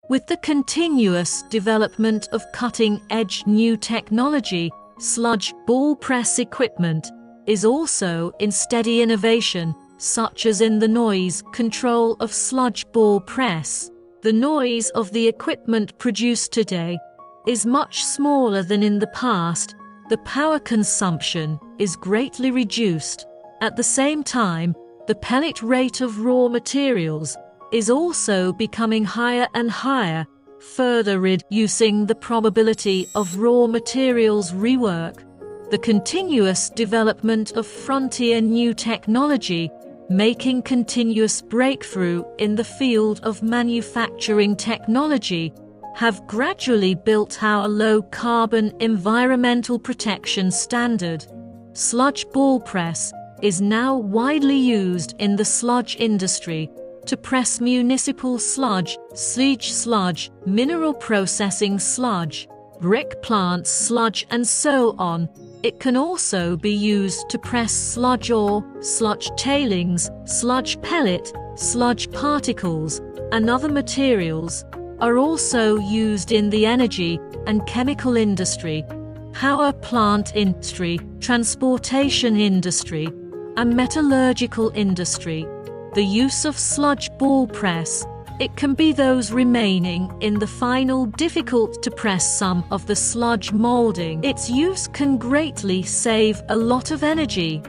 With the continuous development of cutting-edge new technology, sludge ball press equipment is also in steady innovation, such as in the noise control of sludge ball press. The noise of the equipment produced today is much smaller than in the past. The power consumption is greatly reduced. At the same time, the pellet rate of raw materials is also becoming higher and higher, further reducing the probability of raw materials rework. The continuous development of frontier new technology, making continuous breakthrough in the field of manufacturing technology, have gradually built our low-carbon environmental protection standard. Sludge ball press is now widely used in the sludge industry to press municipal sludge, sewage sludge, mineral processing sludge, brick plants sludge, and so on. It can also be used to press sludge ore, sludge tailings, sludge pellet, sludge particles, and other materials are also used in the energy and chemical industry, power plant industry, transportation industry, and metallurgical industry. The use of sludge ball press, it can be those remaining in the final difficult to press some of the sludge molding. Its use can greatly save a lot of energy.